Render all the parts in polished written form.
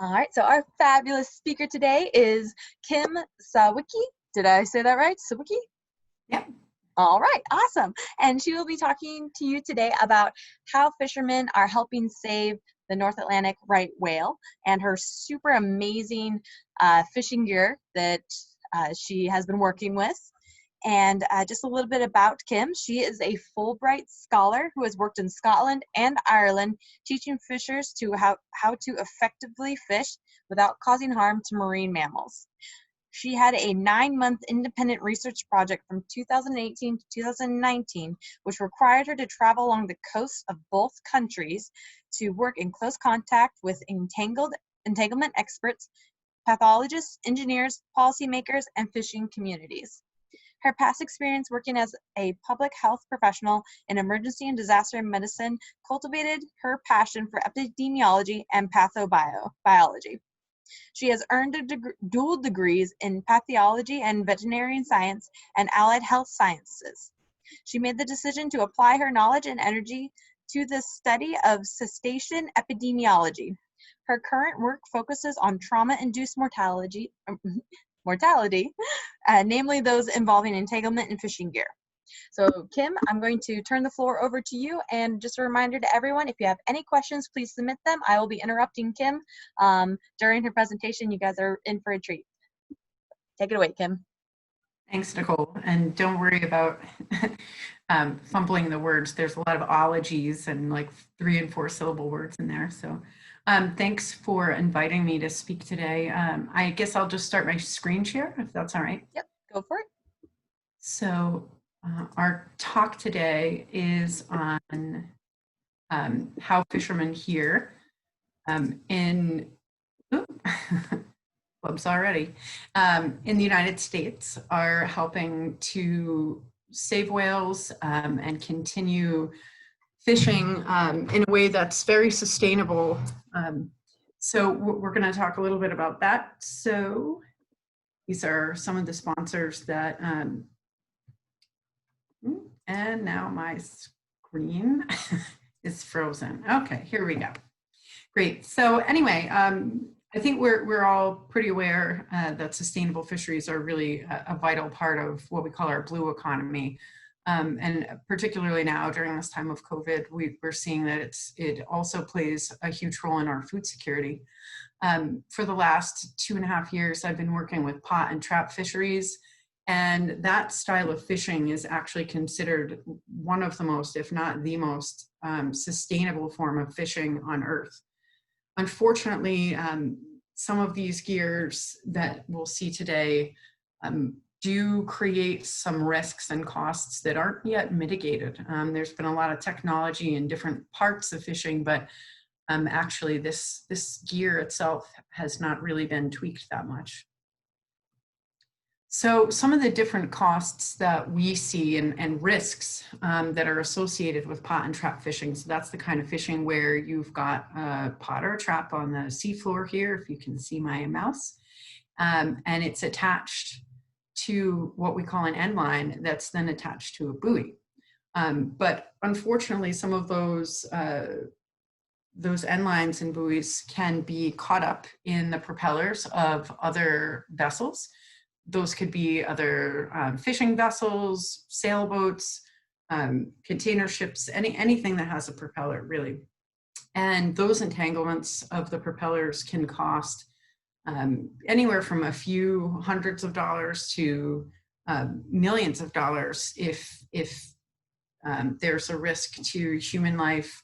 All right, so our fabulous speaker today is Kim Sawicki. Did I say that right? Sawicki? Yep. All right, awesome. And she will be talking to you today about how fishermen are helping save the North Atlantic right whale and her super amazing fishing gear that she has been working with. And just a little bit about Kim. She is a Fulbright scholar who has worked in Scotland and Ireland, teaching fishers to how to effectively fish without causing harm to marine mammals. She had a 9-month independent research project from 2018 to 2019, which required her to travel along the coasts of both countries to work in close contact with entanglement experts, pathologists, engineers, policymakers, and fishing communities. Her past experience working as a public health professional in emergency and disaster medicine cultivated her passion for epidemiology and pathobiology. She has earned dual degrees in pathology and veterinary science and allied health sciences. She made the decision to apply her knowledge and energy to the study of cetacean epidemiology. Her current work focuses on trauma-induced mortality, namely those involving entanglement and fishing gear. So Kim, I'm going to turn the floor over to you, and just a reminder to everyone, if you have any questions, please submit them. I will be interrupting Kim during her presentation. You guys are in for a treat. Take it away, Kim. Thanks, Nicole. And don't worry about fumbling the words. There's a lot of ologies and like 3- and 4-syllable words in there. So thanks for inviting me to speak today. I guess I'll just start my screen share, if that's all right. Yep, go for it. So our talk today is on how fishermen here in clubs already in the United States are helping to save whales and continue fishing in a way that's very sustainable. So we're going to talk a little bit about that. So these are some of the sponsors that and now my screen is frozen. Okay, here we go. Great. So anyway, I think we're all pretty aware that sustainable fisheries are really a vital part of what we call our blue economy. And particularly now during this time of COVID, we're seeing that it also plays a huge role in our food security. For the last 2.5 years, I've been working with pot and trap fisheries. And that style of fishing is actually considered one of the most, if not the most, sustainable form of fishing on Earth. Unfortunately, some of these gears that we'll see today do create some risks and costs that aren't yet mitigated. There's been a lot of technology in different parts of fishing, but actually this gear itself has not really been tweaked that much. So some of the different costs that we see and risks that are associated with pot and trap fishing. So that's the kind of fishing where you've got a pot or a trap on the seafloor here, if you can see my mouse, and it's attached to what we call an end line that's then attached to a buoy. But unfortunately, some of those end lines and buoys can be caught up in the propellers of other vessels. Those could be other fishing vessels, sailboats, container ships, anything that has a propeller, really. And those entanglements of the propellers can cost anywhere from a few hundreds of dollars to millions of dollars if there's a risk to human life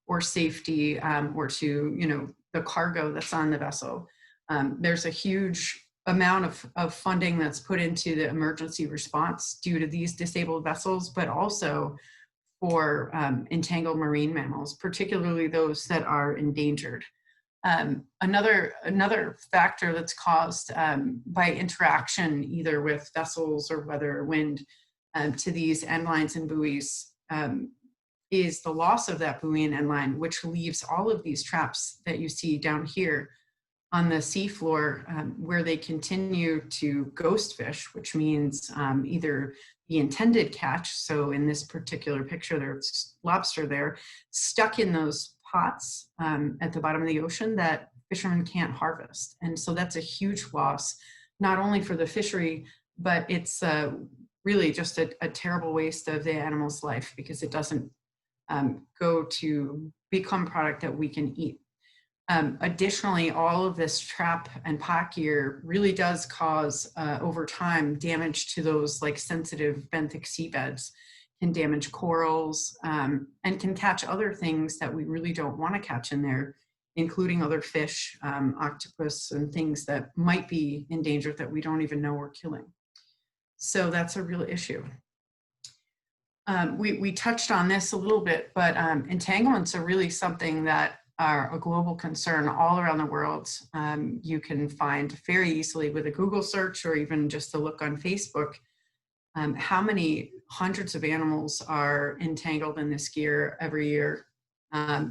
or safety or to the cargo that's on the vessel. There's a huge amount of funding that's put into the emergency response due to these disabled vessels, but also for entangled marine mammals, particularly those that are endangered. Another factor that's caused by interaction either with vessels or weather or wind to these end lines and buoys is the loss of that buoy and end line, which leaves all of these traps that you see down here on the seafloor where they continue to ghost fish, which means either the intended catch, so in this particular picture there's lobster there, stuck in those pots at the bottom of the ocean that fishermen can't harvest. And so that's a huge loss, not only for the fishery, but it's really just a terrible waste of the animal's life, because it doesn't go to become product that we can eat. Additionally, all of this trap and pot gear really does cause, over time, damage to those like sensitive benthic seabeds, can damage corals, and can catch other things that we really don't want to catch in there, including other fish, octopus, and things that might be endangered that we don't even know we're killing. So that's a real issue. We touched on this a little bit, but entanglements are really something that are a global concern all around the world. You can find very easily with a Google search, or even just a look on Facebook, how many hundreds of animals are entangled in this gear every year.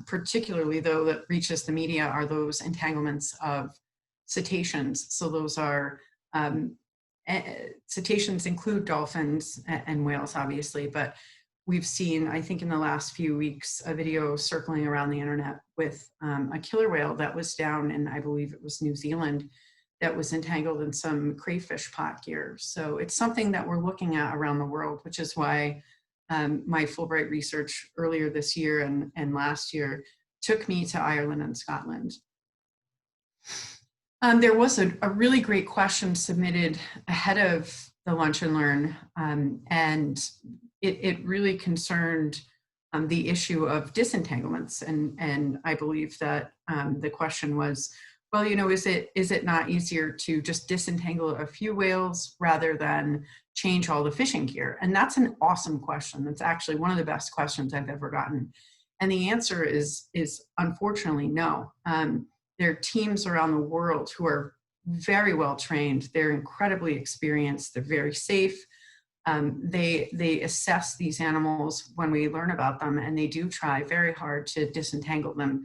Particularly, though, that reaches the media are those entanglements of cetaceans. So those are, cetaceans include dolphins and whales, obviously, but we've seen, I think in the last few weeks, a video circling around the internet with a killer whale that was down in, I believe it was New Zealand, that was entangled in some crayfish pot gear. So it's something that we're looking at around the world, which is why my Fulbright research earlier this year and last year took me to Ireland and Scotland. There was a really great question submitted ahead of the Lunch and Learn, and it really concerned the issue of disentanglements. And I believe that the question was, well, you know, is it not easier to just disentangle a few whales rather than change all the fishing gear? And that's an awesome question. That's actually one of the best questions I've ever gotten. And the answer is unfortunately no. There are teams around the world who are very well trained. They're incredibly experienced. They're very safe. They assess these animals when we learn about them, and they do try very hard to disentangle them.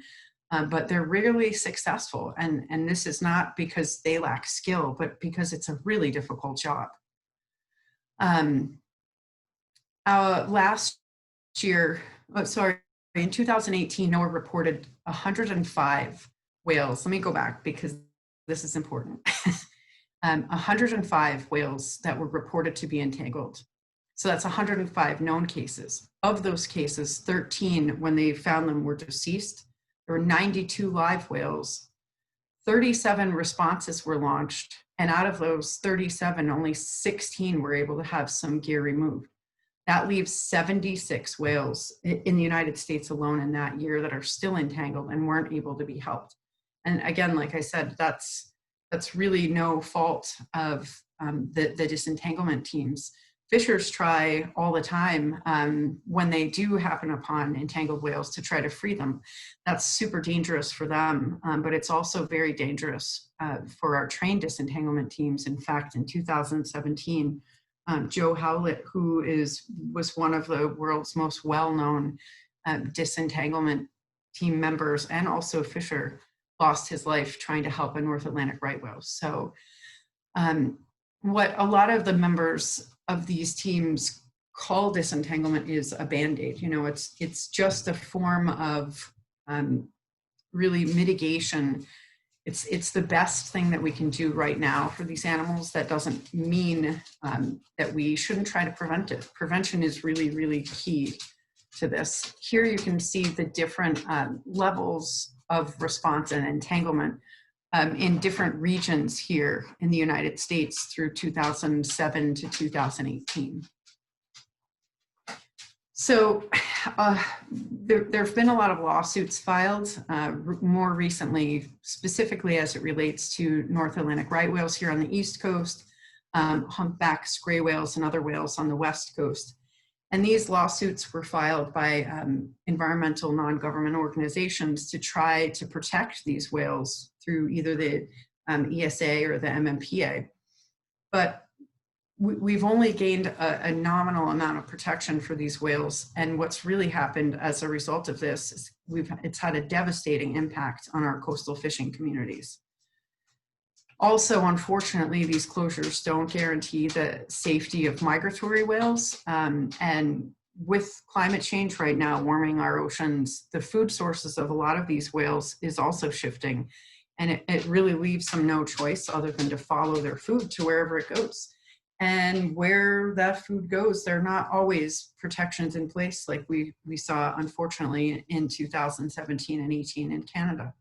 But they're rarely successful. And this is not because they lack skill, but because it's a really difficult job. Last year, in 2018, NOAA reported 105 whales. Let me go back because this is important. 105 whales that were reported to be entangled. So that's 105 known cases. Of those cases, 13, when they found them, were deceased. There were 92 live whales. 37 responses were launched. And out of those 37, only 16 were able to have some gear removed. That leaves 76 whales in the United States alone in that year that are still entangled and weren't able to be helped. And again, like I said, that's really no fault of the disentanglement teams. Fishers try all the time when they do happen upon entangled whales to try to free them. That's super dangerous for them, but it's also very dangerous for our trained disentanglement teams. In fact, in 2017, Joe Howlett, who was one of the world's most well-known disentanglement team members and also fisher, lost his life trying to help a North Atlantic right whale. So what a lot of the members of these teams call disentanglement is a Band-Aid. You know, it's just a form of really mitigation. It's the best thing that we can do right now for these animals. That doesn't mean that we shouldn't try to prevent it. Prevention is really, really key to this. Here you can see the different levels of response and entanglement in different regions here in the United States through 2007 to 2018. So there have been a lot of lawsuits filed more recently, specifically as it relates to North Atlantic right whales here on the East Coast, humpbacks, gray whales, and other whales on the West Coast. And these lawsuits were filed by environmental non-government organizations to try to protect these whales through either the ESA or the MMPA. But we've only gained a nominal amount of protection for these whales. And what's really happened as a result of this is it's had a devastating impact on our coastal fishing communities. Also, unfortunately, these closures don't guarantee the safety of migratory whales. And with climate change right now warming our oceans, the food sources of a lot of these whales is also shifting. And it really leaves them no choice other than to follow their food to wherever it goes. And where that food goes, there are not always protections in place like we saw, unfortunately, in 2017 and 18 in Canada.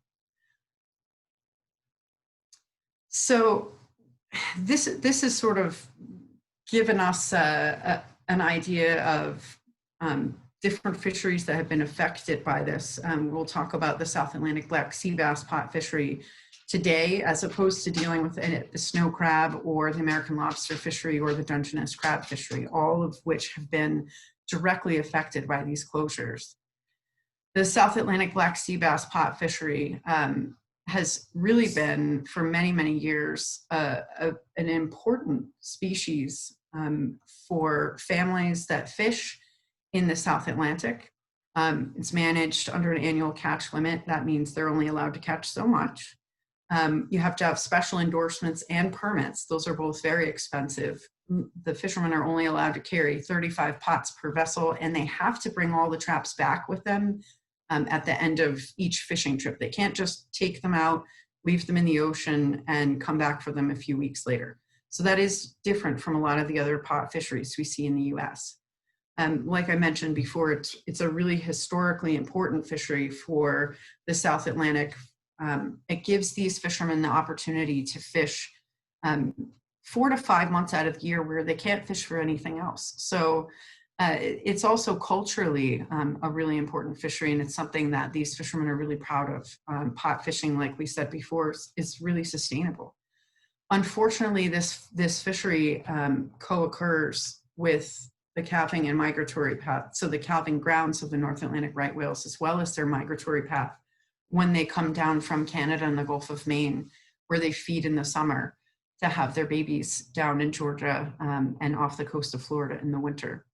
So this has sort of given us an idea of different fisheries that have been affected by this. We'll talk about the South Atlantic black sea bass pot fishery today, as opposed to dealing with the snow crab or the American lobster fishery or the Dungeness crab fishery, all of which have been directly affected by these closures. The South Atlantic black sea bass pot fishery has really been, for many, many years, an important species for families that fish in the South Atlantic. It's managed under an annual catch limit. That means they're only allowed to catch so much. You have to have special endorsements and permits. Those are both very expensive. The fishermen are only allowed to carry 35 pots per vessel, and they have to bring all the traps back with them at the end of each fishing trip. They can't just take them out, leave them in the ocean, and come back for them a few weeks later. So that is different from a lot of the other pot fisheries we see in the US. Like I mentioned before, it's a really historically important fishery for the South Atlantic. It gives these fishermen the opportunity to fish 4 to 5 months out of the year where they can't fish for anything else. So it's also culturally a really important fishery, and it's something that these fishermen are really proud of. Pot fishing, like we said before, is really sustainable. Unfortunately, this fishery co-occurs with the calving and migratory path, so the calving grounds of the North Atlantic right whales, as well as their migratory path when they come down from Canada and the Gulf of Maine, where they feed in the summer to have their babies down in Georgia and off the coast of Florida in the winter.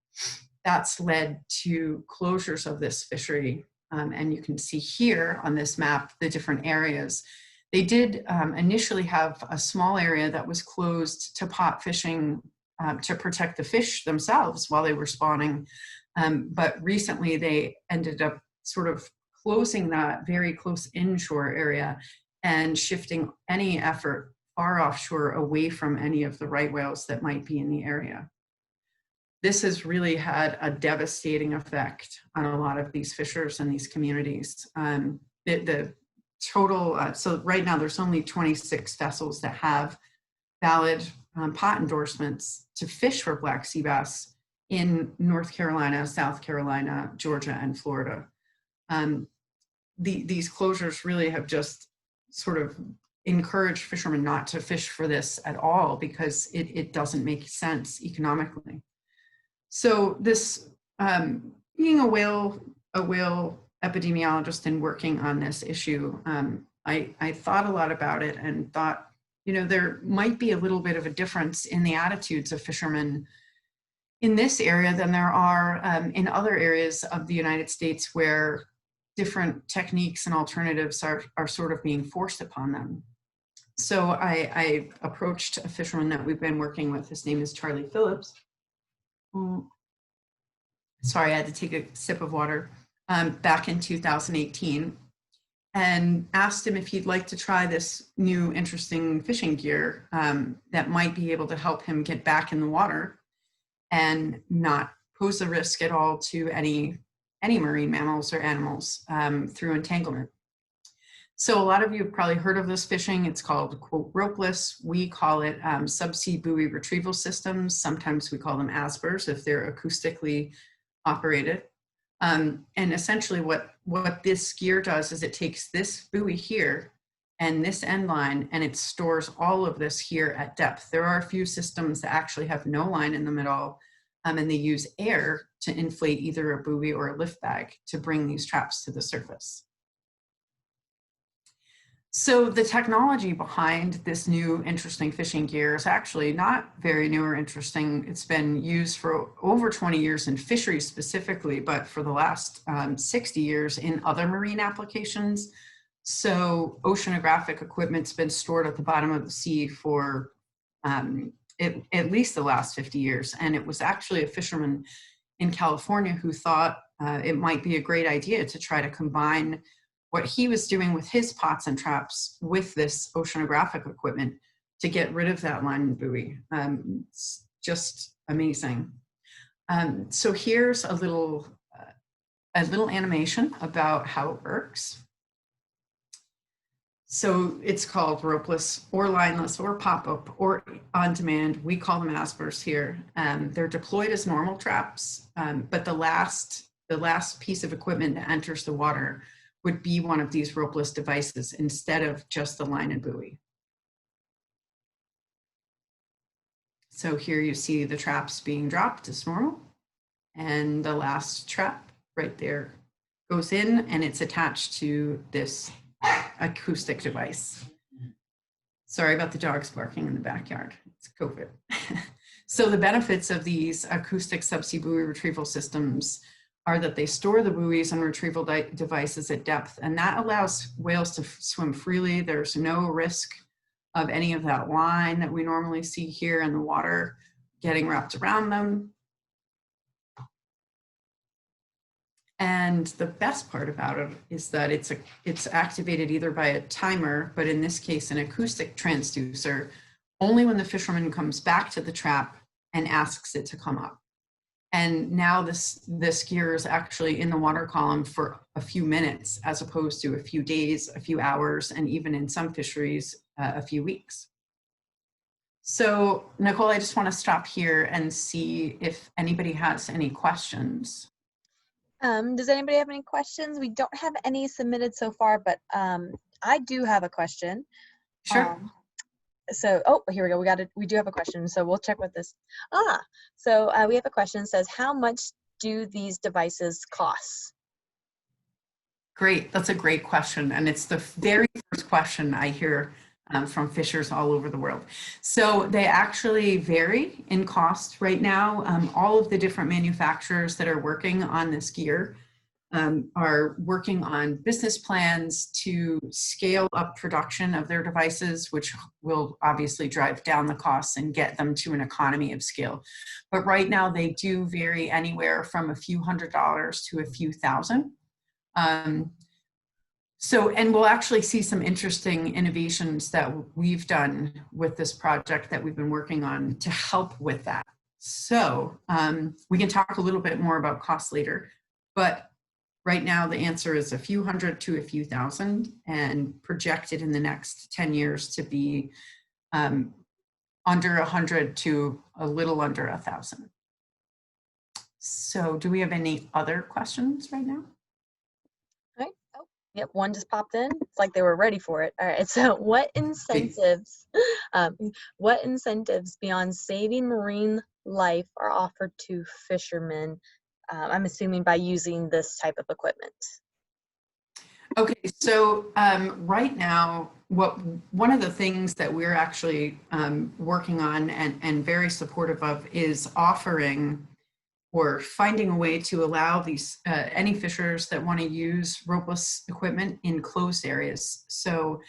That's led to closures of this fishery. And you can see here on this map the different areas. They did initially have a small area that was closed to pot fishing to protect the fish themselves while they were spawning. But recently they ended up sort of closing that very close inshore area and shifting any effort far offshore away from any of the right whales that might be in the area. This has really had a devastating effect on a lot of these fishers and these communities. The total, so right now there's only 26 vessels that have valid pot endorsements to fish for black sea bass in North Carolina, South Carolina, Georgia, and Florida. These closures really have just sort of encouraged fishermen not to fish for this at all because it doesn't make sense economically. So this, being a whale epidemiologist and working on this issue, I thought a lot about it and thought, you know, there might be a little bit of a difference in the attitudes of fishermen in this area than there are in other areas of the United States where different techniques and alternatives are sort of being forced upon them. So I approached a fisherman that we've been working with. His name is Charlie Phillips. Sorry, I had to take a sip of water. Back in 2018, and asked him if he'd like to try this new interesting fishing gear that might be able to help him get back in the water and not pose a risk at all to any marine mammals or animals through entanglement. So a lot of you have probably heard of this fishing. It's called, quote, ropeless. We call it subsea buoy retrieval systems. Sometimes we call them ASBRS if they're acoustically operated. And essentially what this gear does is it takes this buoy here and this end line and it stores all of this here at depth. There are a few systems that actually have no line in them at all, and they use air to inflate either a buoy or a lift bag to bring these traps to the surface. So the technology behind this new interesting fishing gear is actually not very new or interesting. It's been used for over 20 years in fisheries specifically, but for the last 60 years in other marine applications. So oceanographic equipment's been stored at the bottom of the sea for at least the last 50 years. And it was actually a fisherman in California who thought it might be a great idea to try to combine what he was doing with his pots and traps with this oceanographic equipment to get rid of that line and buoy. It's just amazing. So here's a little animation about how it works. So it's called ropeless or lineless or pop-up or on demand. We call them ASBRS here. They're deployed as normal traps, but the last piece of equipment that enters the water would be one of these ropeless devices instead of just the line and buoy. So here you see the traps being dropped as normal, and the last trap right there goes in, and it's attached to this acoustic device. Sorry about the dogs barking in the backyard. It's COVID. So the benefits of these acoustic subsea buoy retrieval systems are that they store the buoys and retrieval devices at depth, and that allows whales to swim freely. There's no risk of any of that line that we normally see here in the water getting wrapped around them. And the best part about it is that it's activated either by a timer, but in this case, an acoustic transducer, only when the fisherman comes back to the trap and asks it to come up. And now this gear is actually in the water column for a few minutes, as opposed to a few days, a few hours, and even in some fisheries, a few weeks. So Nicole, I just want to stop here and see if anybody has any questions. Does anybody have any questions? We don't have any submitted so far, but I do have a question. Sure. So, oh, here we go. We do have a question. So we'll check with this. So we have a question that says, how much do these devices cost? Great. That's a great question. And it's the very first question I hear from fishers all over the world. So they actually vary in cost right now. All of the different manufacturers that are working on this gear are working on business plans to scale up production of their devices, which will obviously drive down the costs and get them to an economy of scale. But right now they do vary anywhere from a few $100s to a few thousand. And we'll actually see some interesting innovations that we've done with this project that we've been working on to help with that. So we can talk a little bit more about cost later, but right now the answer is a few hundred to a few thousand, and projected in the next 10 years to be under 100 to a little under 1,000. So do we have any other questions right now? Yep, one just popped in. It's like they were ready for it. All right, so what incentives beyond saving marine life are offered to fishermen? I'm assuming by using this type of equipment. Okay, so right now, one of the things that we're actually working on and very supportive of is offering or finding a way to allow these any fishers that want to use ropeless equipment in closed areas. So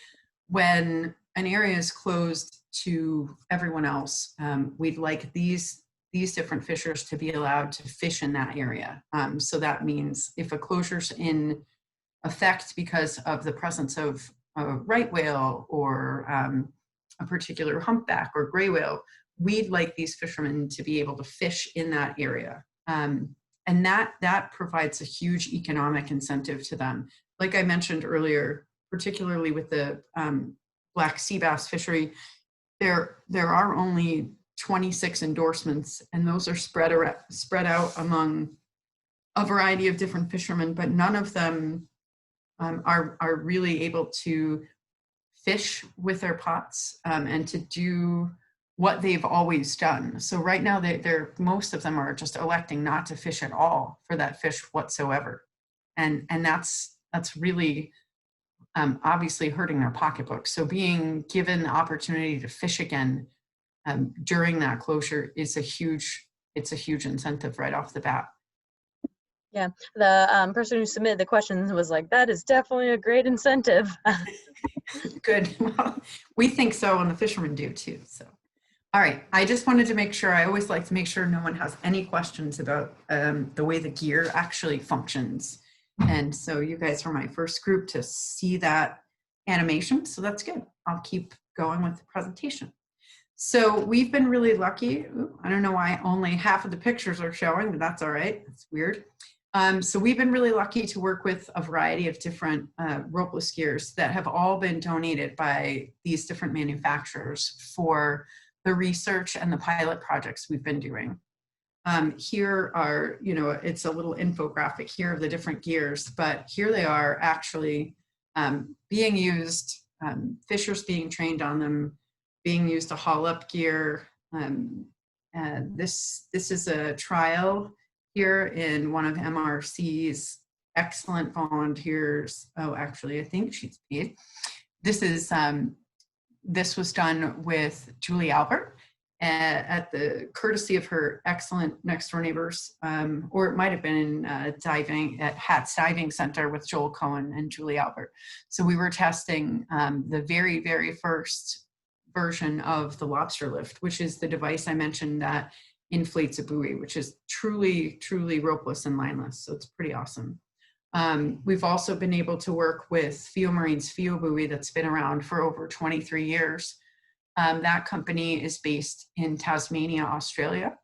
when an area is closed to everyone else, we'd like these different fishers to be allowed to fish in that area. So that means if a closure's in effect because of the presence of a right whale or a particular humpback or gray whale, we'd like these fishermen to be able to fish in that area. And that provides a huge economic incentive to them. Like I mentioned earlier, particularly with the black sea bass fishery, there are only 26 endorsements, and those are spread out among a variety of different fishermen, but none of them are really able to fish with their pots and to do what they've always done. So right now, most of them are just electing not to fish at all for that fish whatsoever, and that's really obviously hurting their pocketbook. So being given the opportunity to fish again during that closure is a huge incentive right off the bat. Yeah, the person who submitted the questions was like, that is definitely a great incentive. Good. Well, we think so, and the fishermen do too. So, all right. I just wanted to make sure, I always like to make sure no one has any questions about the way the gear actually functions And so you guys were my first group to see that animation, so that's good. I'll keep going with the presentation. So we've been really lucky. Ooh, I don't know why only half of the pictures are showing, but that's all right. It's weird. So we've been really lucky to work with a variety of different ropeless gears that have all been donated by these different manufacturers for the research and the pilot projects we've been doing. Here are, you know, it's a little infographic here of the different gears, but here they are actually being used, fishers being trained on them, being used to haul up gear. This is a trial here in one of MRC's excellent volunteers. Oh, actually, I think she's paid. This is this was done with Julie Albert at the courtesy of her excellent next door neighbors, or it might have been diving at Hat's Diving Center with Joel Cohen and Julie Albert. So we were testing the very, very first version of the lobster lift, which is the device I mentioned that inflates a buoy, which is truly, truly ropeless and lineless. So it's pretty awesome. We've also been able to work with FeoMarine's Feo buoy that's been around for over 23 years. That company is based in Tasmania, Australia.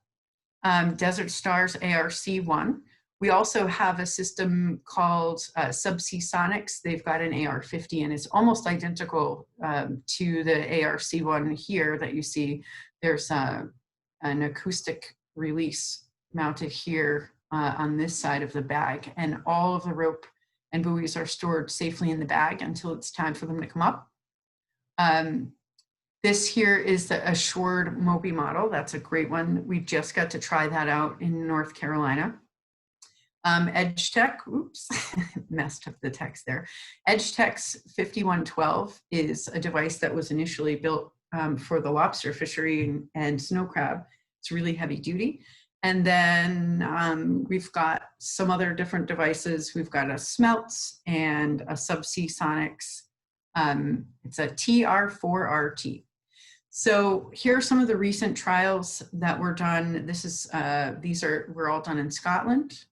Desert Star's ARC-1. We also have a system called Subsea Sonics. They've got an AR-50 and it's almost identical to the ARC-1 here that you see. There's an acoustic release mounted here on this side of the bag, and all of the rope and buoys are stored safely in the bag until it's time for them to come up. This here is the assured Moby model. That's a great one. We just got to try that out in North Carolina. EdgeTech, oops, messed up the text there. EdgeTech's 5112 is a device that was initially built for the lobster fishery and snow crab. It's really heavy duty. And then we've got some other different devices. We've got a Smelts and a Subsea Sonics. It's a TR4RT. So here are some of the recent trials that were done. This is were all done in Scotland.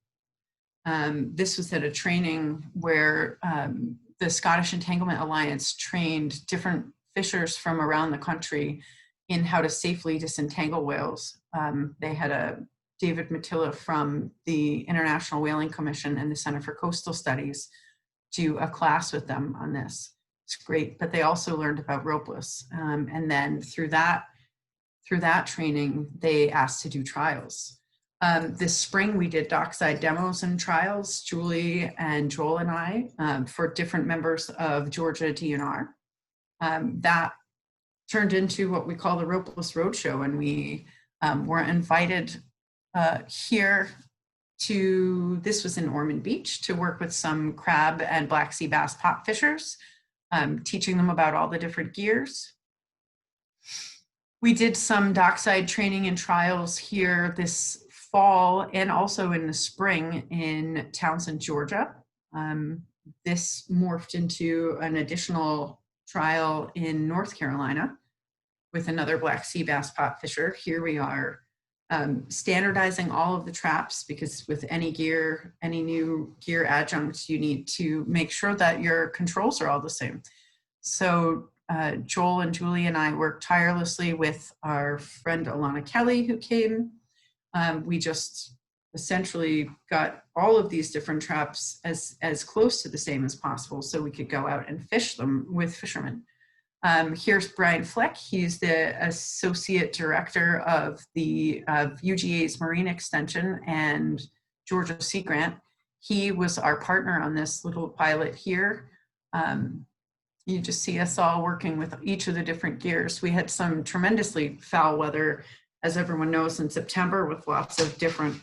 This was at a training where the Scottish Entanglement Alliance trained different fishers from around the country in how to safely disentangle whales. They had a David Matilla from the International Whaling Commission and the Center for Coastal Studies do a class with them on this. It's great, but they also learned about ropeless. And then through that training, they asked to do trials. This spring, we did Dockside demos and trials, Julie and Joel and I, for different members of Georgia DNR. That turned into what we call the Ropeless Roadshow, and we were invited here to, this was in Ormond Beach, to work with some crab and black sea bass pot fishers, teaching them about all the different gears. We did some dockside training and trials here this fall and also in the spring in Townsend, Georgia. This morphed into an additional trial in North Carolina with another black sea bass pot fisher. Here we are standardizing all of the traps, because with any gear, any new gear adjuncts, you need to make sure that your controls are all the same. So Joel and Julie and I worked tirelessly with our friend Alana Kelly, who came. We just essentially got all of these different traps as close to the same as possible so we could go out and fish them with fishermen. Here's Brian Fleck. He's the Associate Director of the UGA's Marine Extension and Georgia Sea Grant. He was our partner on this little pilot here. You just see us all working with each of the different gears. We had some tremendously foul weather, as everyone knows, in September with lots of different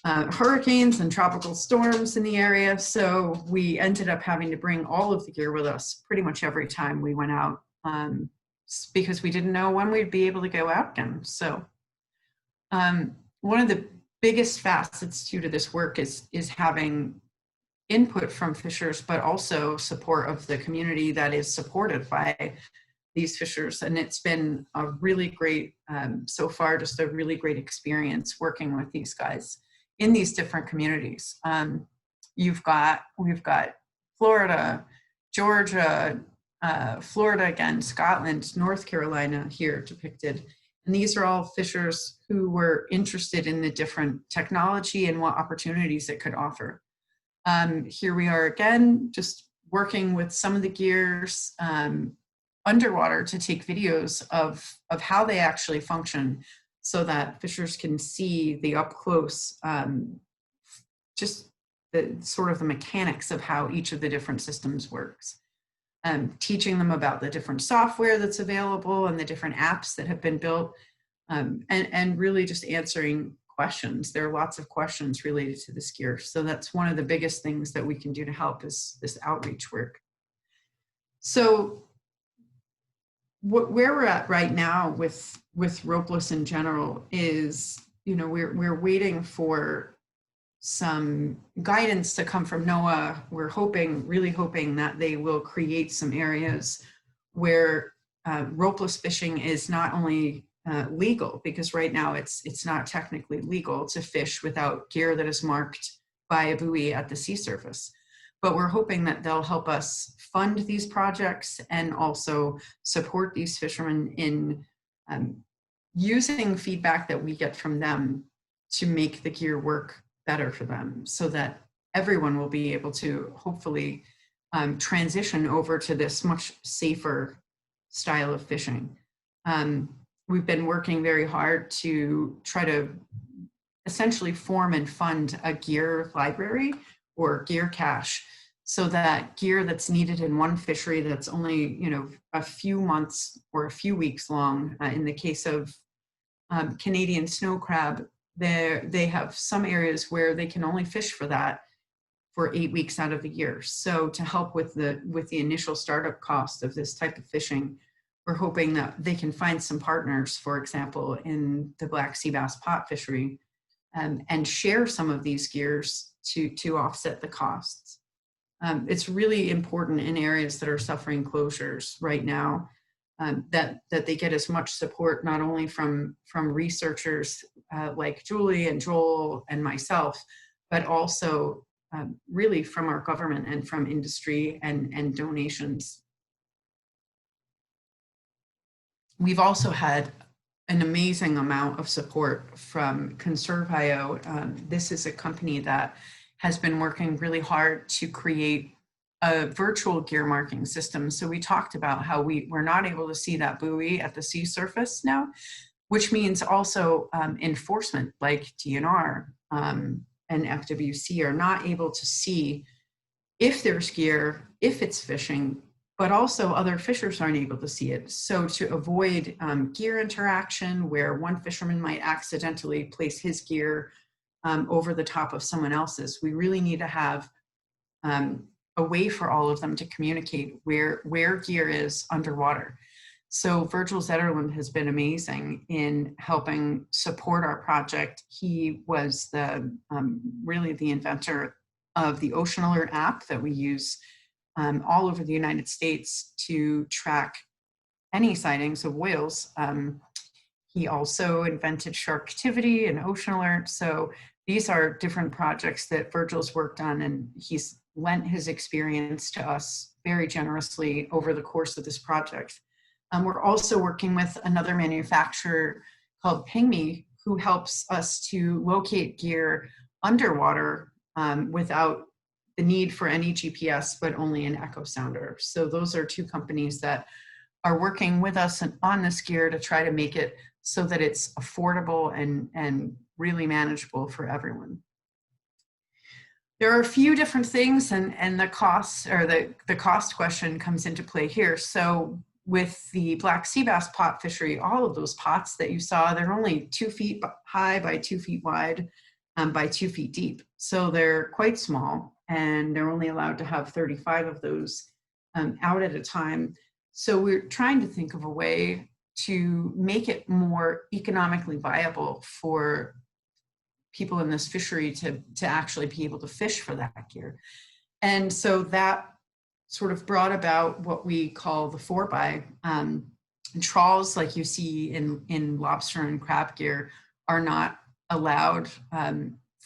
hurricanes and tropical storms in the area. So we ended up having to bring all of the gear with us pretty much every time we went out, because we didn't know when we'd be able to go out again. So one of the biggest facets to this work is having input from fishers, but also support of the community that is supported by these fishers. And it's been a really great, so far, just a really great experience working with these guys in these different communities. we've got Florida, Georgia, Florida again, Scotland, North Carolina here depicted. And these are all fishers who were interested in the different technology and what opportunities it could offer. Here we are again, just working with some of the gears underwater to take videos of how they actually function so that fishers can see the up close, just the sort of the mechanics of how each of the different systems works. Teaching them about the different software that's available and the different apps that have been built, and really just answering questions. There are lots of questions related to this gear. So that's one of the biggest things that we can do to help is this outreach work. So where we're at right now with Ropeless in general is, we're waiting for some guidance to come from NOAA. We're really hoping that they will create some areas where ropeless fishing is not only legal, because right now it's not technically legal to fish without gear that is marked by a buoy at the sea surface. But we're hoping that they'll help us fund these projects and also support these fishermen in using feedback that we get from them to make the gear work better for them, so that everyone will be able to hopefully transition over to this much safer style of fishing. We've been working very hard to try to essentially form and fund a gear library or gear cache, so that gear that's needed in one fishery that's only a few months or a few weeks long. In the case of Canadian snow crab, they have some areas where they can only fish for that for 8 weeks out of the year. So to help with the initial startup cost of this type of fishing, we're hoping that they can find some partners, for example, in the Black Sea Bass Pot Fishery, and share some of these gears to offset the costs. It's really important in areas that are suffering closures right now, that they get as much support, not only from researchers like Julie and Joel and myself, but also really from our government and from industry and donations. We've also had an amazing amount of support from Conserve.io. This is a company that has been working really hard to create a virtual gear marking system. So we talked about how we're not able to see that buoy at the sea surface now, which means also enforcement like DNR and FWC are not able to see if there's gear, if it's fishing, but also other fishers aren't able to see it. So to avoid gear interaction where one fisherman might accidentally place his gear over the top of someone else's, we really need to have a way for all of them to communicate where gear is underwater. So Virgil Zetterlund has been amazing in helping support our project. He was really the inventor of the Ocean Alert app that we use all over the United States to track any sightings of whales. He also invented Sharktivity and Ocean Alert. So these are different projects that Virgil's worked on, and he's lent his experience to us very generously over the course of this project. We're also working with another manufacturer called PingMe, who helps us to locate gear underwater without the need for any GPS, but only an echo sounder. So those are two companies that are working with us on this gear to try to make it so that it's affordable and really manageable for everyone. There are a few different things, and the costs, or the cost question comes into play here. So with the Black Sea Bass Pot Fishery, all of those pots that you saw, they're only 2 feet high by 2 feet wide by 2 feet deep. So they're quite small, and they're only allowed to have 35 of those out at a time. So we're trying to think of a way to make it more economically viable for people in this fishery to actually be able to fish for that gear. And so that sort of brought about what we call the 4x. Trawls, like you see in lobster and crab gear, are not allowed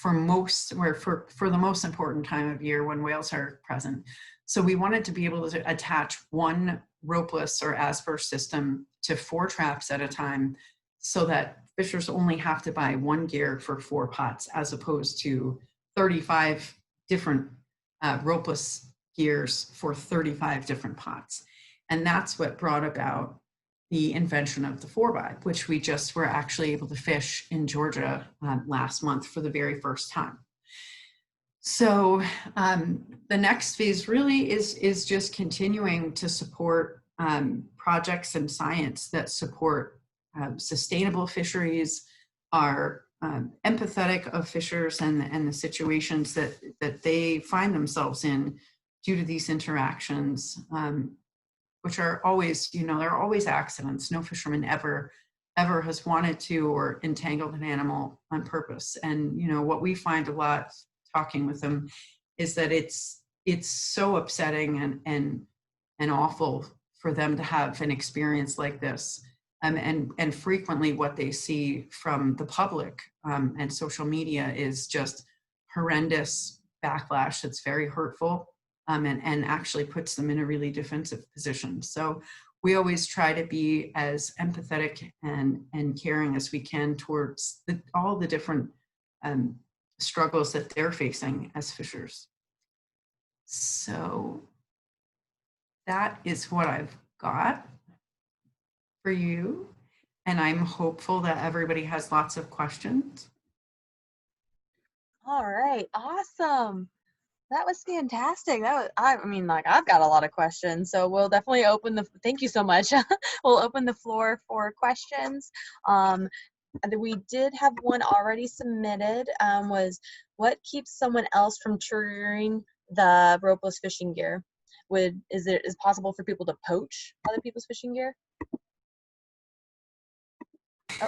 for most, or for the most important time of year when whales are present. So we wanted to be able to attach one ropeless or ASBRS system to 4 traps at a time, so that fishers only have to buy 1 gear for 4 pots, as opposed to 35 different ropeless gears for 35 different pots. And that's what brought about the invention of the 4-by, which we just were actually able to fish in Georgia last month for the very first time. So the next phase really is just continuing to support projects and science that support sustainable fisheries, are empathetic of fishers and the situations that they find themselves in due to these interactions, which are always, there are always accidents. No fisherman ever has wanted to or entangled an animal on purpose. And what we find a lot talking with them is that it's so upsetting and awful for them to have an experience like this. And frequently what they see from the public and social media is just horrendous backlash that's very hurtful, and actually puts them in a really defensive position. So we always try to be as empathetic and caring as we can towards all the different struggles that they're facing as fishers. So that is what I've got for you. And I'm hopeful that everybody has lots of questions. All right, awesome. That was fantastic. I mean, like, I've got a lot of questions, so we'll definitely thank you so much. We'll open the floor for questions. And we did have one already submitted, was what keeps someone else from triggering the ropeless fishing gear? Is it possible for people to poach other people's fishing gear? Oh.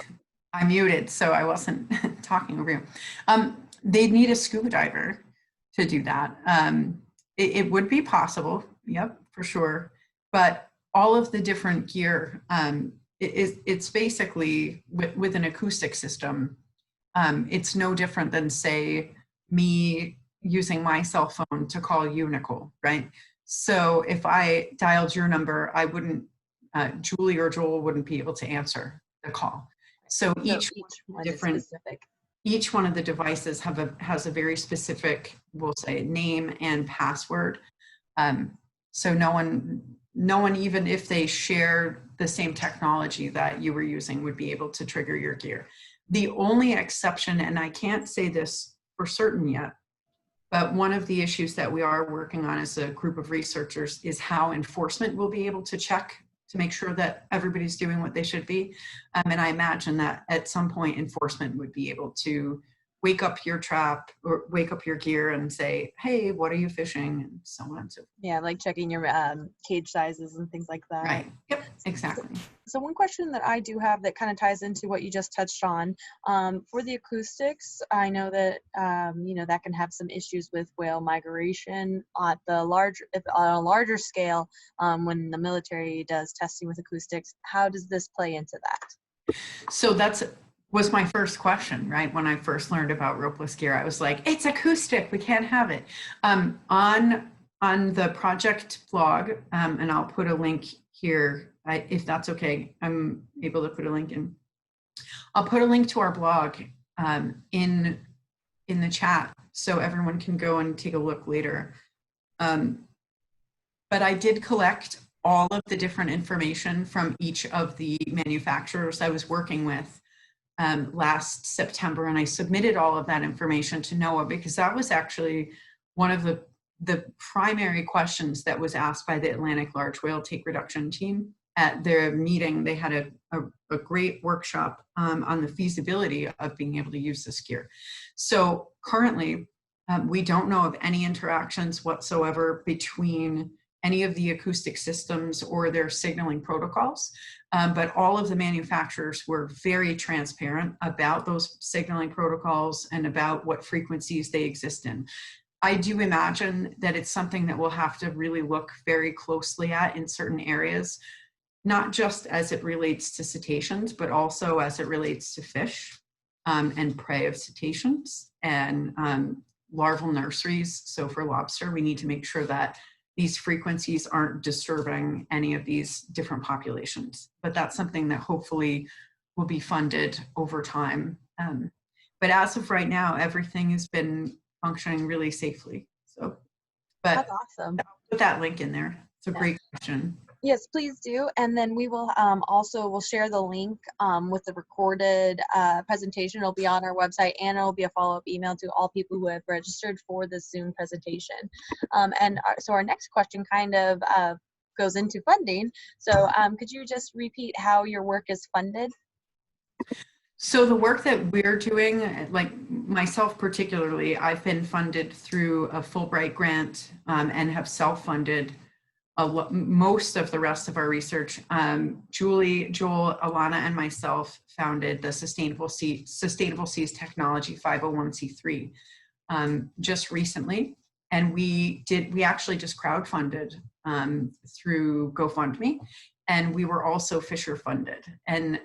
I muted, so I wasn't talking over you. They'd need a scuba diver to do that. It would be possible, yep, for sure. But all of the different gear, it's basically with an acoustic system, it's no different than, say, me using my cell phone to call you, Nicole, right? So if I dialed your number, I wouldn't, Julie or Joel wouldn't be able to answer the call. So each one is specific. Each one of the devices has a very specific, we'll say, name and password. So no one, even if they share the same technology that you were using, would be able to trigger your gear. The only exception, and I can't say this for certain yet, but one of the issues that we are working on as a group of researchers is how enforcement will be able to check to make sure that everybody's doing what they should be. And I imagine that at some point enforcement would be able to wake up your trap or wake up your gear and say, hey, what are you fishing? And so on and so forth. Yeah, like checking your cage sizes and things like that. Right, yep, exactly. So one question that I do have that kind of ties into what you just touched on, for the acoustics, I know that, that can have some issues with whale migration on a larger scale, when the military does testing with acoustics. How does this play into that? So was my first question, right? When I first learned about ropeless gear, I was like, it's acoustic, we can't have it. On the project blog, and I'll put a link here, if that's okay, I'm able to put a link in. I'll put a link to our blog in the chat so everyone can go and take a look later. But I did collect all of the different information from each of the manufacturers I was working with last September, and I submitted all of that information to NOAA because that was actually one of the primary questions that was asked by the Atlantic large whale take reduction team at their meeting. They had a great workshop on the feasibility of being able to use this gear. So currently, we don't know of any interactions whatsoever between any of the acoustic systems or their signaling protocols. But all of the manufacturers were very transparent about those signaling protocols and about what frequencies they exist in. I do imagine that it's something that we'll have to really look very closely at in certain areas, not just as it relates to cetaceans, but also as it relates to fish and prey of cetaceans. and larval nurseries. So for lobster, we need to make sure that these frequencies aren't disturbing any of these different populations. But that's something that hopefully will be funded over time. But as of right now, everything has been functioning really safely. So, but That's awesome. I'll put that link in there. It's a great question. Yes, please do. And then we will we'll share the link with the recorded presentation. It'll be on our website, and it'll be a follow-up email to all people who have registered for the Zoom presentation. So our next question kind of goes into funding. So could you just repeat how your work is funded? So the work that we're doing, like myself particularly, I've been funded through a Fulbright grant and have self-funded most of the rest of our research. Julie, Joel, Alana, and myself founded the Sustainable Seas Technology 501c3 just recently. And we actually just crowdfunded through GoFundMe. And we were also Fisher funded. And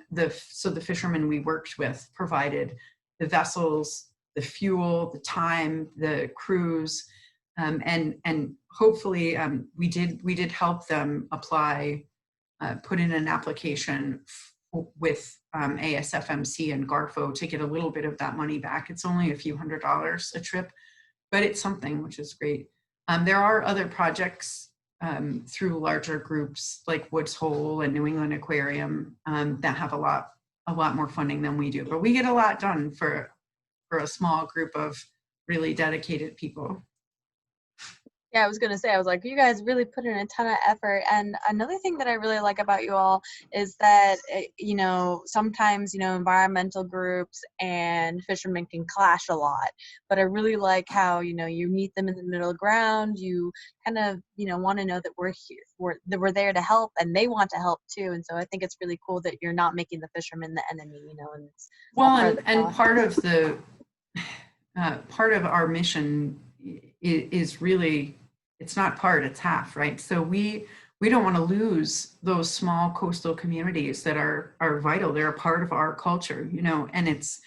so the fishermen we worked with provided the vessels, the fuel, the time, the crews, and hopefully we did help them apply, put in an application with ASFMC and GARFO to get a little bit of that money back. It's only a few $100s a trip, but it's something, which is great. There are other projects through larger groups like Woods Hole and New England Aquarium that have a lot more funding than we do, but we get a lot done for a small group of really dedicated people. Yeah, I was going to say, I was like, you guys really put in a ton of effort. And another thing that I really like about you all is that, you know, sometimes, you know, environmental groups and fishermen can clash a lot. But I really like how, you know, you meet them in the middle ground. You kind of, you know, want to know that we're here, that we're there to help, and they want to help too. And so I think it's really cool that you're not making the fishermen the enemy, you know. And it's and part of our mission is really, it's not part, it's half, right? So we don't want to lose those small coastal communities that are vital. They're a part of our culture, you know, and it's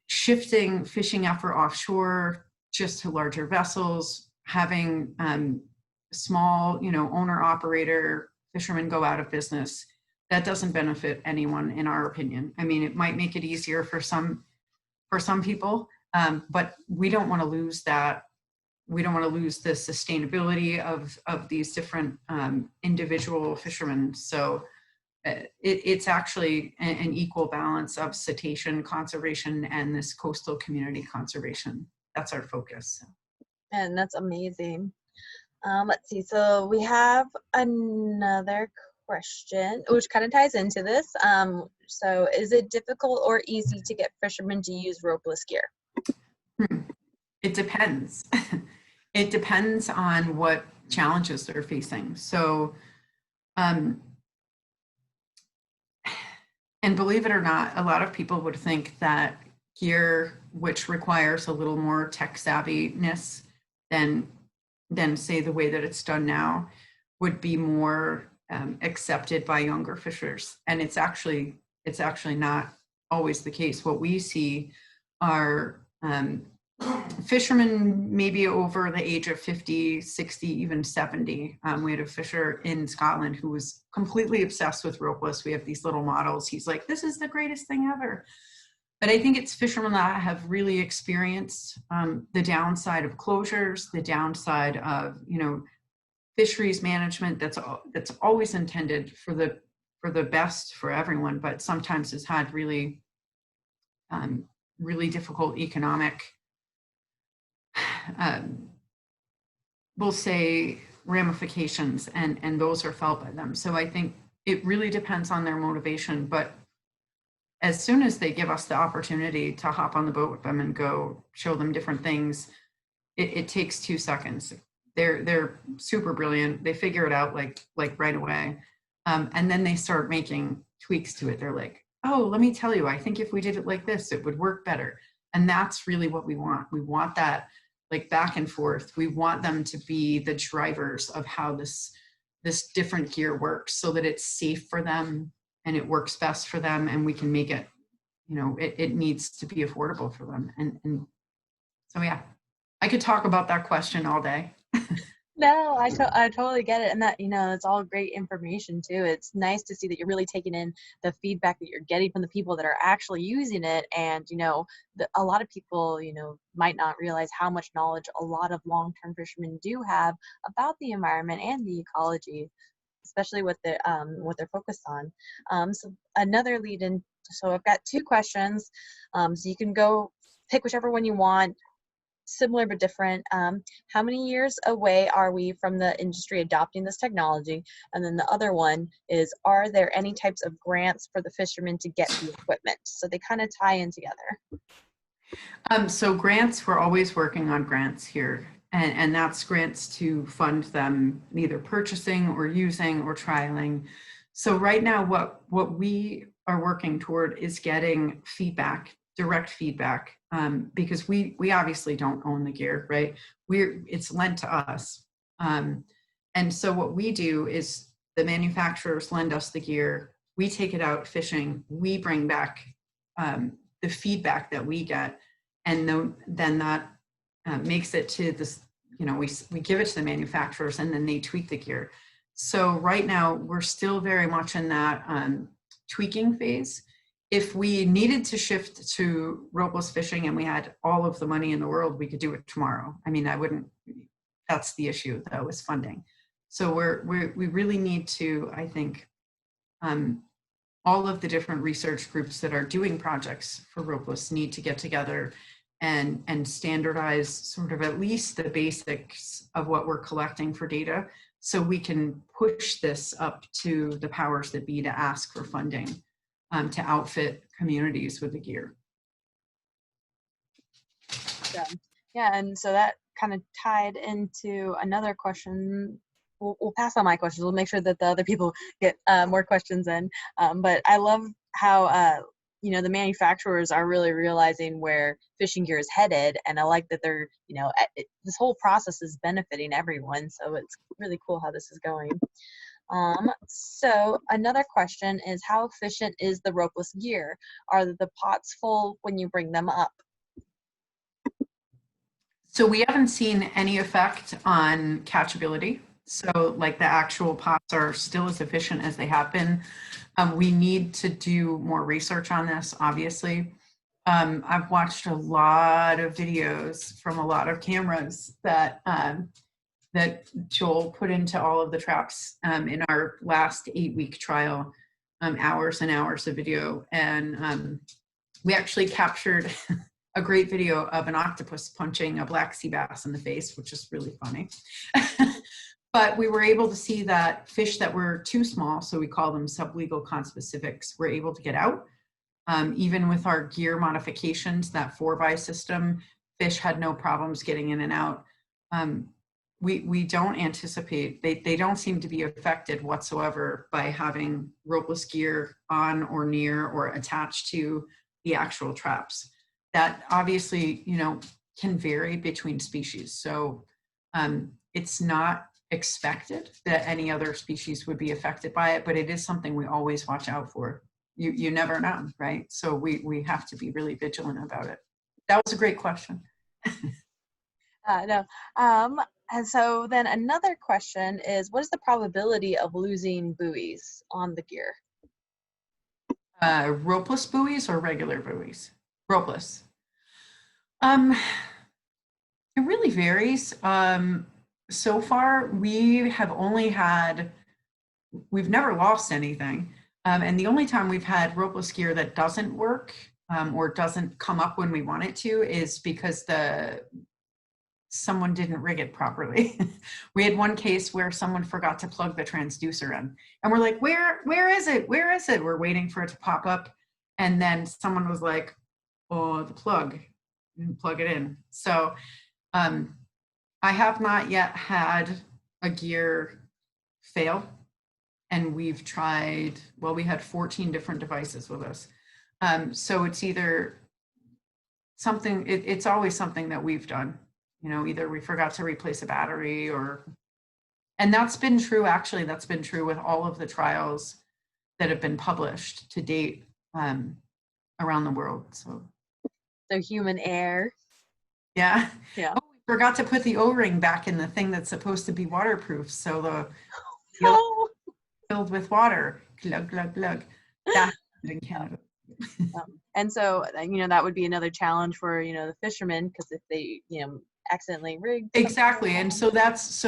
shifting fishing effort offshore just to larger vessels, having small, you know, owner operator fishermen go out of business. That doesn't benefit anyone, in our opinion. I mean, it might make it easier for some people, but we don't want to lose that. We don't want to lose the sustainability of these different individual fishermen. So it's actually an equal balance of cetacean conservation and this coastal community conservation. That's our focus. And that's amazing. Let's see. So we have another question, which kind of ties into this. So is it difficult or easy to get fishermen to use ropeless gear? It depends. It depends on what challenges they're facing. So, and believe it or not, a lot of people would think that gear, which requires a little more tech savviness than say the way that it's done now, would be more accepted by younger fishers. And it's actually not always the case. What we see are fishermen maybe over the age of 50, 60, even 70. We had a fisher in Scotland who was completely obsessed with ropeless. We have these little models. He's like, this is the greatest thing ever. But I think it's fishermen that have really experienced the downside of closures, the downside of, you know, fisheries management that's always intended for the best for everyone, but sometimes has had really, really difficult economic, we'll say, ramifications, and those are felt by them. So I think it really depends on their motivation, but as soon as they give us the opportunity to hop on the boat with them and go show them different things, it takes 2 seconds. They're super brilliant. They figure it out like right away. And then they start making tweaks to it. They're like, oh, let me tell you, I think if we did it like this, it would work better. And that's really what we want. We want that like back and forth. We want them to be the drivers of how this different gear works so that it's safe for them and it works best for them, and we can make it you know, it needs to be affordable for them. And so, yeah, I could talk about that question all day. No, I totally get it. And that, you know, it's all great information too. It's nice to see that you're really taking in the feedback that you're getting from the people that are actually using it. And, you know, a lot of people, you know, might not realize how much knowledge a lot of long-term fishermen do have about the environment and the ecology, especially what they're focused on. So another lead in, so I've got two questions. So you can go pick whichever one you want, similar but different. How many years away are we from the industry adopting this technology? And then the other one is, are there any types of grants for the fishermen to get the equipment? So they kind of tie in together. So grants, we're always working on grants here, and that's grants to fund them either purchasing or using or trialing. So right now, what we are working toward is getting feedback, direct feedback, because we obviously don't own the gear, right? It's lent to us. And so what we do is the manufacturers lend us the gear, we take it out fishing, we bring back the feedback that we get, and then that makes it to this, you know, we give it to the manufacturers and then they tweak the gear. So right now we're still very much in that tweaking phase. If we needed to shift to ropeless fishing and we had all of the money in the world, we could do it tomorrow. I mean, that's the issue though, is funding. So we really need to, I think, all of the different research groups that are doing projects for ropeless need to get together and standardize sort of at least the basics of what we're collecting for data, so we can push this up to the powers that be to ask for funding to outfit communities with the gear. Yeah, and so that kind of tied into another question. We'll pass on my questions. We'll make sure that the other people get more questions in. But I love how you know, the manufacturers are really realizing where fishing gear is headed, and I like that they're, you know, this whole process is benefiting everyone. So it's really cool how this is going. So another question is, how efficient is the ropeless gear? Are the pots full when you bring them up? So we haven't seen any effect on catchability. So like the actual pots are still as efficient as they have been. We need to do more research on this, obviously. I've watched a lot of videos from a lot of cameras that that Joel put into all of the traps in our last 8-week trial, hours and hours of video. And we actually captured a great video of an octopus punching a black sea bass in the face, which is really funny. But we were able to see that fish that were too small, so we call them sublegal conspecifics, were able to get out. Even with our gear modifications, that 4x system, fish had no problems getting in and out. We don't anticipate, they don't seem to be affected whatsoever by having ropeless gear on or near or attached to the actual traps. That obviously, you know, can vary between species. So it's not expected that any other species would be affected by it, but it is something we always watch out for. You never know, right? So we have to be really vigilant about it. That was a great question. No. And so then another question is, what is the probability of losing buoys on the gear? Ropeless buoys or regular buoys? Ropeless. It really varies. So far, we've never lost anything. And the only time we've had ropeless gear that doesn't work or doesn't come up when we want it to is because someone didn't rig it properly. We had one case where someone forgot to plug the transducer in, and we're like, where is it? Where is it? We're waiting for it to pop up. And then someone was like, oh, the plug, didn't plug it in. So I have not yet had a gear fail. And we've tried, well, we had 14 different devices with us. So it's either something, it's always something that we've done. You know, either we forgot to replace a battery and that's been true, actually, that's been true with all of the trials that have been published to date. around the world. So human air. yeah. Yeah. Oh, we forgot to put the O-ring back in the thing that's supposed to be waterproof. So the No. filled with water, glug, glug, glug. That happened in Canada. And so, that would be another challenge for, the fishermen, because if they, accidentally rigged. Exactly. And so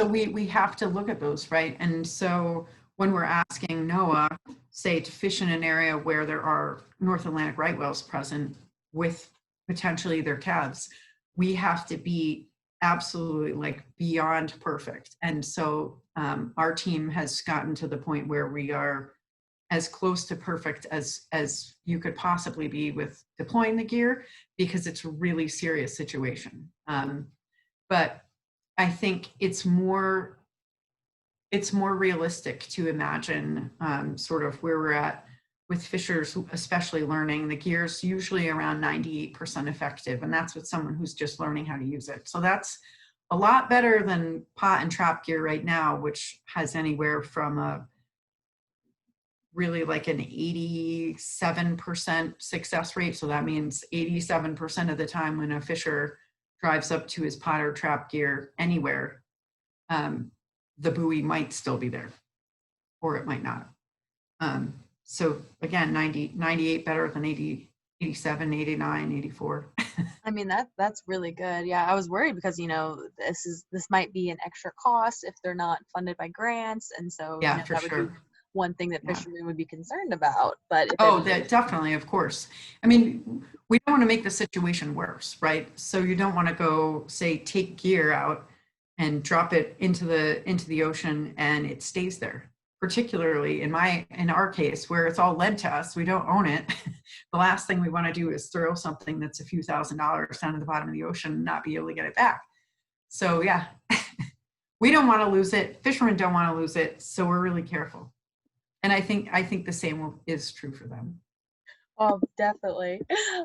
we have to look at those, right? And so when we're asking NOAA, say, to fish in an area where there are North Atlantic right whales present with potentially their calves, we have to be absolutely like beyond perfect. And so our team has gotten to the point where we are as close to perfect as you could possibly be with deploying the gear, because it's a really serious situation. But I think it's more realistic to imagine sort of where we're at with fishers, especially learning. The gear's usually around 98% effective, and that's with someone who's just learning how to use it. So that's a lot better than pot and trap gear right now, which has anywhere from a really like an 87% success rate. So that means 87% of the time when a fisher drives up to his pot or trap gear anywhere, the buoy might still be there, or it might not. So again, 90, 98 better than 80, 87, 89, 84. I mean, that's really good. Yeah, I was worried because, this might be an extra cost if they're not funded by grants. And so, Yeah, for that would sure. be one thing that Yeah. fishermen would be concerned about. But that definitely, of course. I mean, we don't want to make the situation worse, right? So you don't want to go, say, take gear out and drop it into the ocean and it stays there. Particularly in our case, where it's all led to us, we don't own it. The last thing we want to do is throw something that's a few $1,000s down to the bottom of the ocean and not be able to get it back. So yeah, we don't want to lose it. Fishermen don't want to lose it. So we're really careful. And I think the same is true for them. Oh, definitely.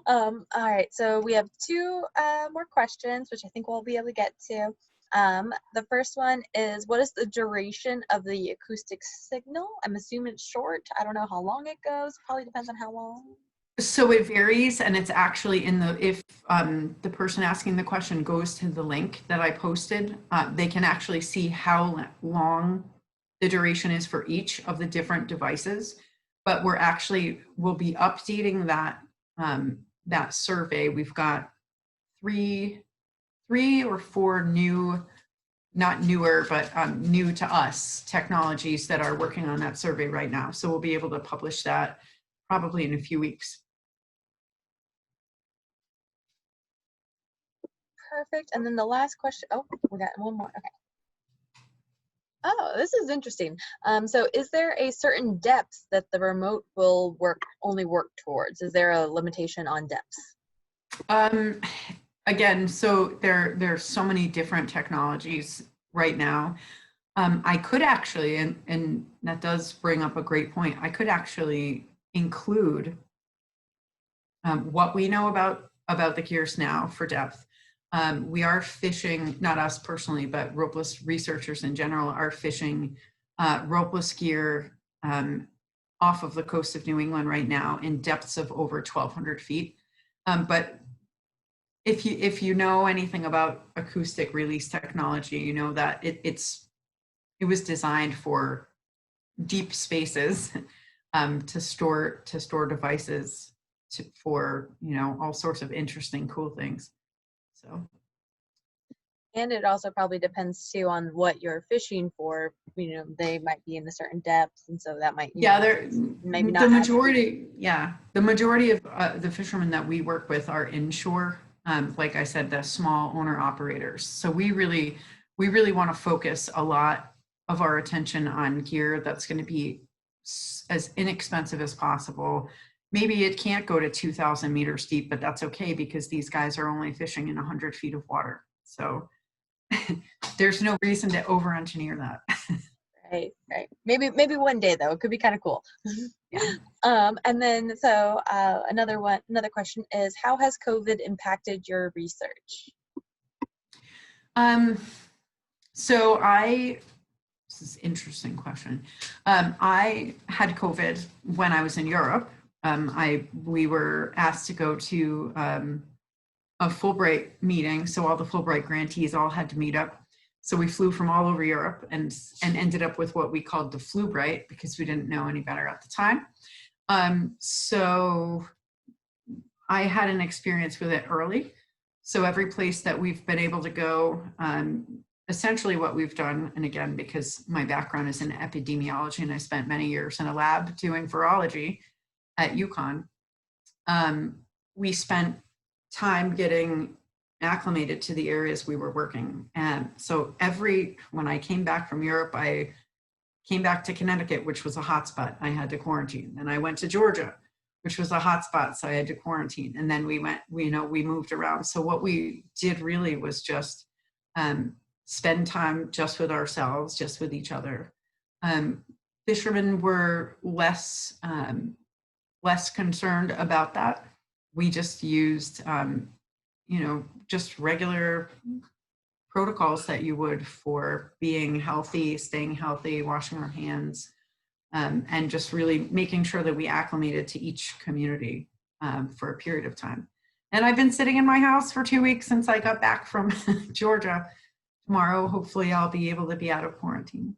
All right, so we have two more questions, which I think we'll be able to get to. The first one is, what is the duration of the acoustic signal? I'm assuming it's short. I don't know how long it goes. Probably depends on how long. So it varies, and it's actually if the person asking the question goes to the link that I posted, they can actually see how long the duration is for each of the different devices. But we'll be updating that survey. We've got three or four new, not newer, but new to us technologies that are working on that survey right now. So we'll be able to publish that probably in a few weeks. Perfect. And then the last question. Oh, we got one more. Okay. Oh, this is interesting. So is there a certain depth that the remote will only work towards? Is there a limitation on depths? Again, so there's so many different technologies right now. I could actually, and that does bring up a great point, I could actually include what we know about the gears now for depth. We are fishing, not us personally, but ropeless researchers in general are fishing ropeless gear off of the coast of New England right now in depths of over 1,200 feet. But if you know anything about acoustic release technology, you know that it was designed for deep spaces to store devices for all sorts of interesting, cool things. So. And it also probably depends too on what you're fishing for. They might be in a certain depth, and so that might maybe not. The majority of the fishermen that we work with are inshore. Like I said, the small owner operators. So we really want to focus a lot of our attention on gear that's going to be as inexpensive as possible. Maybe it can't go to 2,000 meters deep, but that's okay because these guys are only fishing in 100 feet of water. So there's no reason to over-engineer that. Right. Maybe one day though, it could be kind of cool. Yeah. And then another question is, how has COVID impacted your research? So this is an interesting question. I had COVID when I was in Europe, we were asked to go to a Fulbright meeting, so all the Fulbright grantees all had to meet up. So we flew from all over Europe and ended up with what we called the Flubright because we didn't know any better at the time. So I had an experience with it early. So every place that we've been able to go, essentially what we've done, and again, because my background is in epidemiology and I spent many years in a lab doing virology at UConn, we spent time getting acclimated to the areas we were working. And so when I came back from Europe, I came back to Connecticut, which was a hotspot. I had to quarantine. And I went to Georgia, which was a hotspot, so I had to quarantine. And then we moved around. So what we did really was just spend time just with ourselves, just with each other. Fishermen were less concerned about that. We just used, just regular protocols that you would for being healthy, staying healthy, washing our hands, and just really making sure that we acclimated to each community for a period of time. And I've been sitting in my house for 2 weeks since I got back from Georgia. Tomorrow, hopefully I'll be able to be out of quarantine.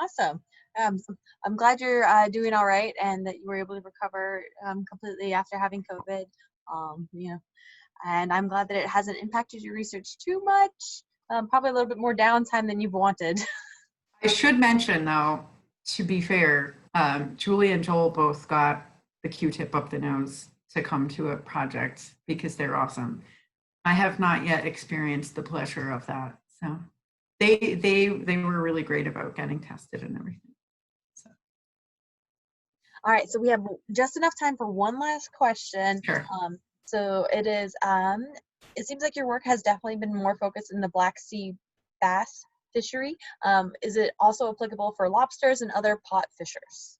Awesome. I'm glad you're doing all right and that you were able to recover completely after having COVID. And I'm glad that it hasn't impacted your research too much. Probably a little bit more downtime than you've wanted. I should mention, though, to be fair, Julie and Joel both got the Q-tip up the nose to come to a project because they're awesome. I have not yet experienced the pleasure of that. So they were really great about getting tested and everything. So. All right, so we have just enough time for one last question. Sure. So it is, it seems like your work has definitely been more focused in the Black Sea bass fishery. Is it also applicable for lobsters and other pot fishers?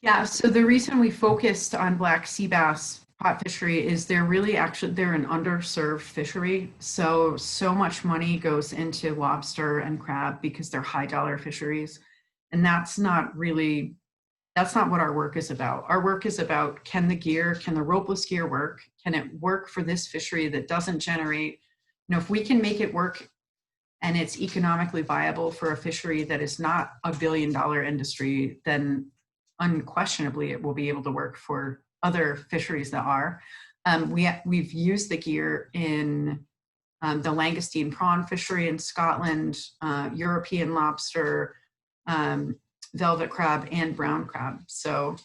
Yeah, so the reason we focused on Black Sea bass pot fishery is they're an underserved fishery. So much money goes into lobster and crab because they're high dollar fisheries. And that's not what our work is about. Our work is about, can the ropeless gear work? Can it work for this fishery that doesn't generate, if we can make it work and it's economically viable for a fishery that is not $1 billion industry, then unquestionably it will be able to work for other fisheries that are. We've used the gear in the langoustine prawn fishery in Scotland, European lobster, velvet crab, and brown crab. So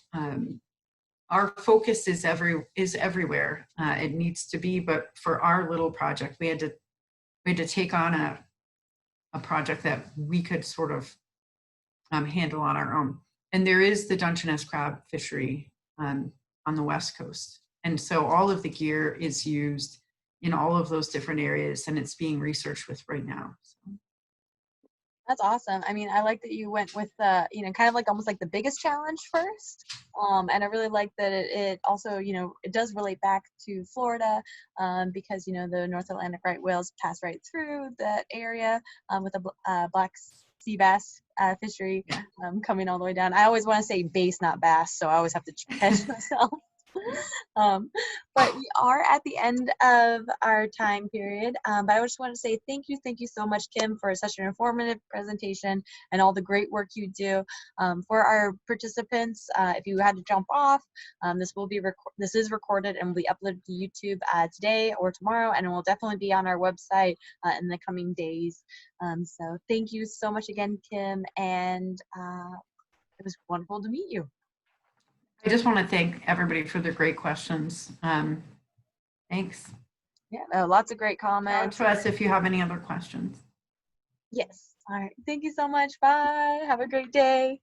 our focus is everywhere. It needs to be, but for our little project, we had to take on a project that we could sort of handle on our own. And there is the Dungeness crab fishery on the West Coast. And so all of the gear is used in all of those different areas, and it's being researched with right now. So. That's awesome. I mean, I like that you went with kind of like almost like the biggest challenge first. And I really like that it also, it does relate back to Florida because, the North Atlantic right whales pass right through that area with the Black Sea bass fishery coming all the way down. I always want to say bass, not bass, so I always have to catch myself. But we are at the end of our time period. But I just want to say thank you so much, Kim, for such an informative presentation and all the great work you do. For our participants, if you had to jump off, this is recorded and will be uploaded to YouTube today or tomorrow, and it will definitely be on our website in the coming days. So thank you so much again, Kim, and it was wonderful to meet you. I just want to thank everybody for their great questions. Thanks. Yeah, lots of great comments. Reach out to us if you have any other questions. Yes. All right. Thank you so much. Bye. Have a great day.